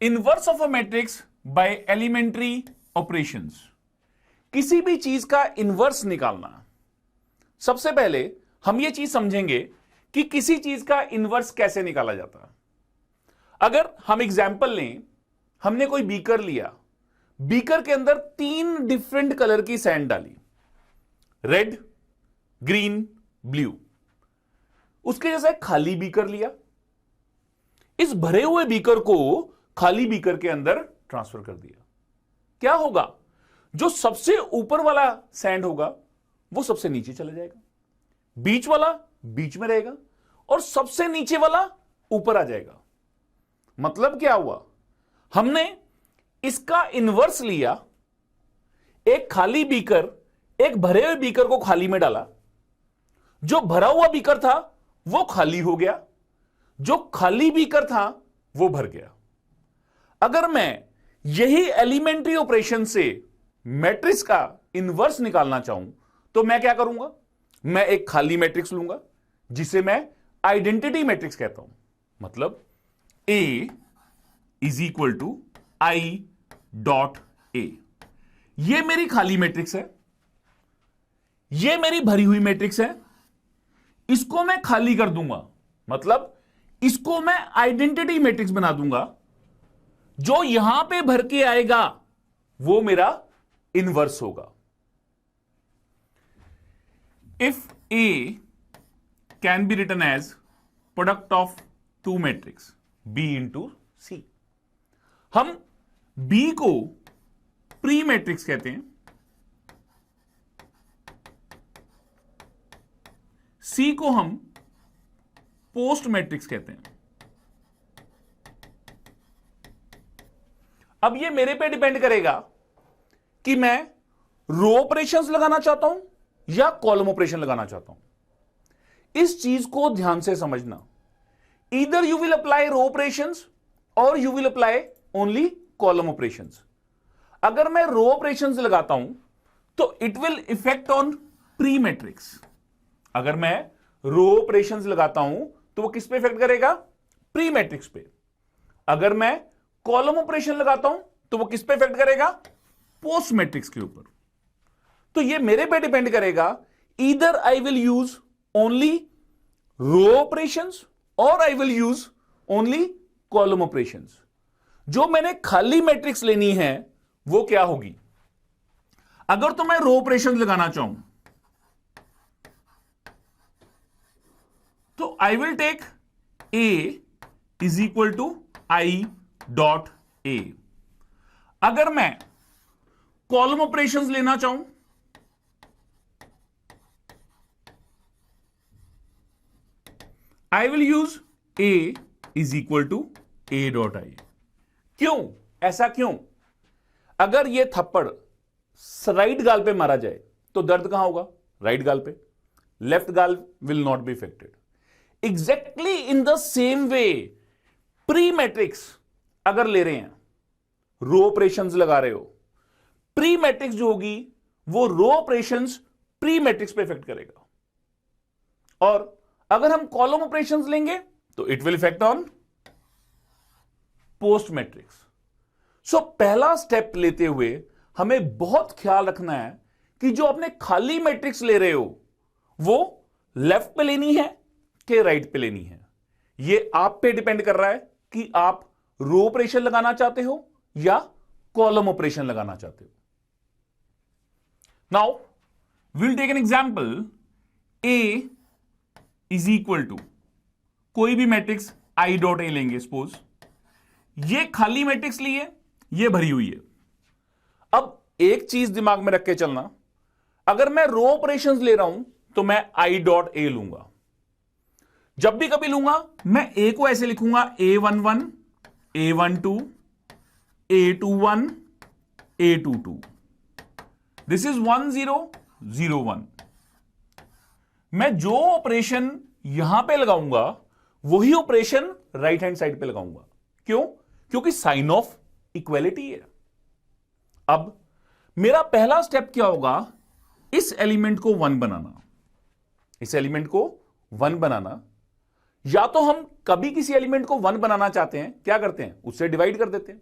Inverse of a matrix by elementary operations. किसी भी चीज का इनवर्स निकालना, सबसे पहले हम यह चीज समझेंगे कि किसी चीज का इनवर्स कैसे निकाला जाता है। अगर हम एग्जाम्पल लें, हमने कोई बीकर लिया, बीकर के अंदर 3 डिफरेंट कलर की सैंड डाली, रेड, ग्रीन, ब्लू। उसके जैसा एक खाली बीकर लिया, इस भरे हुए बीकर को खाली बीकर के अंदर ट्रांसफर कर दिया। क्या होगा? जो सबसे ऊपर वाला सैंड होगा वो सबसे नीचे चला जाएगा, बीच वाला बीच में रहेगा और सबसे नीचे वाला ऊपर आ जाएगा। मतलब क्या हुआ? हमने इसका इनवर्स लिया, एक खाली बीकर एक भरे हुए बीकर को खाली में डाला, जो भरा हुआ बीकर था वो खाली हो गया, जो खाली बीकर था वो भर गया। अगर मैं यही एलिमेंट्री ऑपरेशन से मैट्रिक्स का इनवर्स निकालना चाहूं तो मैं क्या करूंगा? मैं एक खाली मैट्रिक्स लूंगा जिसे मैं आइडेंटिटी मैट्रिक्स कहता हूं। मतलब A is equal to I dot A। यह मेरी खाली मैट्रिक्स है, यह मेरी भरी हुई मैट्रिक्स है, इसको मैं खाली कर दूंगा, मतलब इसको मैं आइडेंटिटी मैट्रिक्स बना दूंगा। जो यहां पे भर के आएगा वो मेरा इनवर्स होगा। If A can be written as product of 2 matrix B into C। हम B को प्री मैट्रिक्स कहते हैं, C को हम पोस्ट मैट्रिक्स कहते हैं। अब ये मेरे पे डिपेंड करेगा कि मैं रो ऑपरेशंस लगाना चाहता हूं या कॉलम ऑपरेशन लगाना चाहता हूं। इस चीज को ध्यान से समझना। Either you will apply row operations और you will apply only column operations. अगर मैं रो ऑपरेशंस लगाता हूं तो it will affect on pre matrix. अगर मैं रो ऑपरेशंस लगाता हूं तो वो किस पे इफेक्ट करेगा? प्री मैट्रिक्स पे। अगर मैं कॉलम ऑपरेशन लगाता हूं तो वो किस पे इफेक्ट करेगा? पोस्ट मैट्रिक्स के ऊपर। तो ये मेरे पे डिपेंड करेगा, either I will use only row operations और I will use only column operations. जो मैंने खाली मैट्रिक्स लेनी है वो क्या होगी? अगर तो मैं रो ऑपरेशंस लगाना चाहूं तो I will take A is equal to I dot A। अगर मैं कॉलम ऑपरेशंस लेना चाहूं I will use A is equal to A dot I। क्यों? ऐसा क्यों? अगर यह थप्पड़ राइट गाल पे मारा जाए तो दर्द कहां होगा? राइट गाल पे। लेफ्ट गाल will not be affected. Exactly in the same way pre matrix अगर ले रहे हैं, रो ऑपरेशंस लगा रहे हो, प्री मैट्रिक्स जो होगी वो रो ऑपरेशंस प्री मैट्रिक्स पे इफेक्ट करेगा। और अगर हम कॉलम ऑपरेशंस लेंगे तो it will affect on post matrix. So पहला स्टेप लेते हुए हमें बहुत ख्याल रखना है कि जो अपने खाली मैट्रिक्स ले रहे हो वो लेफ्ट पे लेनी है कि राइट पे लेनी है। ये आप पे डिपेंड कर रहा है कि आप रो ऑपरेशन लगाना चाहते हो या कॉलम ऑपरेशन लगाना चाहते हो। Now will take an example. A is equal to कोई भी मैट्रिक्स I डॉट A लेंगे। सपोज ये खाली मैट्रिक्स ली है, ये भरी हुई है। अब एक चीज दिमाग में रख के चलना, अगर मैं रो ऑपरेशंस ले रहा हूं तो मैं I डॉट A लूंगा। जब भी कभी लूंगा मैं A को ऐसे लिखूंगा A11, A12, A21, A22। This is 1 0 0 1। मैं जो ऑपरेशन यहां पे लगाऊंगा वही ऑपरेशन राइट हैंड साइड पे लगाऊंगा। क्यों? क्योंकि साइन ऑफ इक्वलिटी है। अब मेरा पहला स्टेप क्या होगा? इस एलिमेंट को 1 बनाना। इस एलिमेंट को 1 बनाना। या तो हम कभी किसी एलिमेंट को 1 बनाना चाहते हैं, क्या करते हैं, उससे डिवाइड कर देते हैं।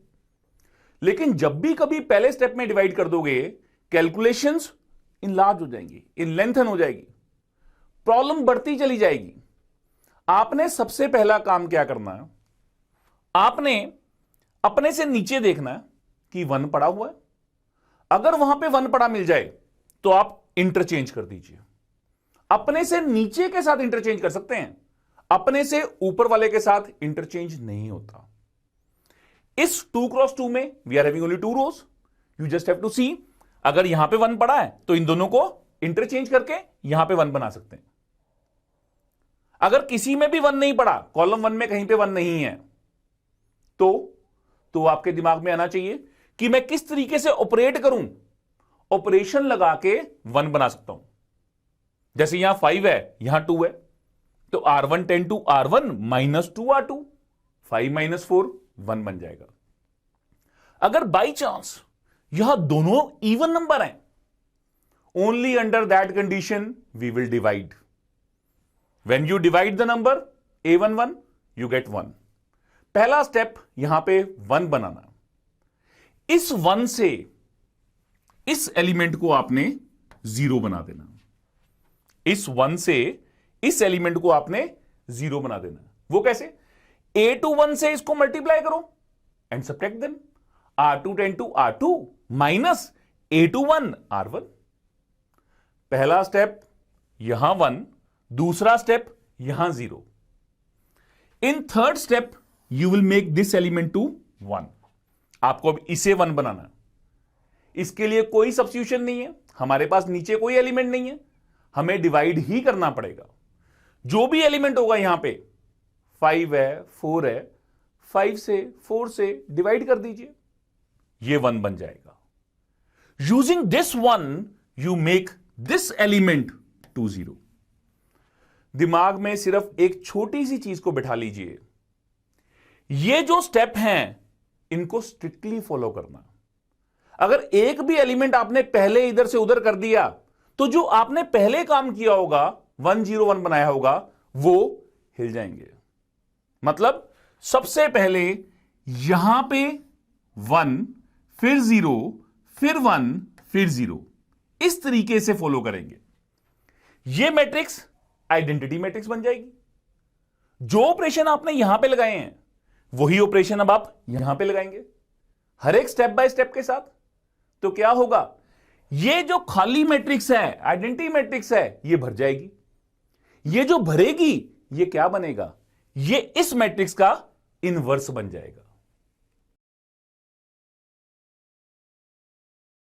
लेकिन जब भी कभी पहले स्टेप में डिवाइड कर दोगे, कैलकुलेशंस इनलार्ज हो जाएंगी, इन लेंथन हो जाएगी, प्रॉब्लम बढ़ती चली जाएगी। आपने सबसे पहला काम क्या करना है, आपने अपने से नीचे देखना है कि 1 पड़ा हुआ है। अगर वहां पे 1 पड़ा मिल जाए तो आप इंटरचेंज कर दीजिए। अपने से नीचे के साथ इंटरचेंज कर सकते हैं, अपने से ऊपर वाले के साथ इंटरचेंज नहीं होता। इस 2x2 में we are having only 2 rows, you just have to see, अगर यहां पे 1 पड़ा है तो इन दोनों को इंटरचेंज करके यहां पे 1 बना सकते हैं। अगर किसी में भी 1 नहीं पड़ा, कॉलम 1 में कहीं पे 1 नहीं है, तो आपके दिमाग में आना चाहिए कि मैं किस तरीके से ऑपरेट करूं, ऑपरेशन लगा के 1 बना सकता हूं। जैसे यहां 5 है, यहां 2 है, तो R1 tend to R1 minus 2R2, 5 minus 4 1 बन जाएगा। अगर बाई चांस यहां दोनों इवन नंबर हैं, only under that condition we will divide. When you divide the number A11 you get 1। पहला स्टेप यहां पे 1 बनाना। इस 1 से इस एलिमेंट को आपने 0 बना देना। इस 1 से इस एलिमेंट को आपने 0 बना देना। वो कैसे, A21 से इसको मल्टीप्लाई करो and subtract them, R2 tend to R2 minus A21 R1। पहला स्टेप यहां 1, दूसरा स्टेप यहां 0। In third step you will make this element to 1। आपको अब इसे 1 बनाना। इसके लिए कोई सब्स्टिट्यूशन नहीं है, हमारे पास नीचे कोई एलिमेंट नहीं है, हमें डिवाइड ही करना पड़ेगा। जो भी एलिमेंट होगा यहां पे 5 है, 4 है, 5 से 4 से डिवाइड कर दीजिए, ये 1 बन जाएगा। Using this 1 you make this element to 0। दिमाग में सिर्फ एक छोटी सी चीज को बिठा लीजिए, ये जो स्टेप हैं इनको स्ट्रिक्टली फॉलो करना। अगर एक भी एलिमेंट आपने पहले इधर से उधर कर दिया तो जो आपने पहले काम किया होगा 101 बनाया होगा वो हिल जाएंगे। मतलब सबसे पहले यहां पे 1, फिर 0, फिर 1, फिर 0, इस तरीके से फॉलो करेंगे। यह मैट्रिक्स आइडेंटिटी मैट्रिक्स बन जाएगी। जो ऑपरेशन आपने यहां पे लगाए हैं वही ऑपरेशन अब आप यहां पे लगाएंगे, हर एक स्टेप बाय स्टेप के साथ। तो क्या होगा, ये जो खाली मैट्रिक्स है, आइडेंटिटी मैट्रिक्स है, ये भर जाएगी। ये जो भरेगी ये क्या बनेगा, ये इस मैट्रिक्स का इनवर्स बन जाएगा।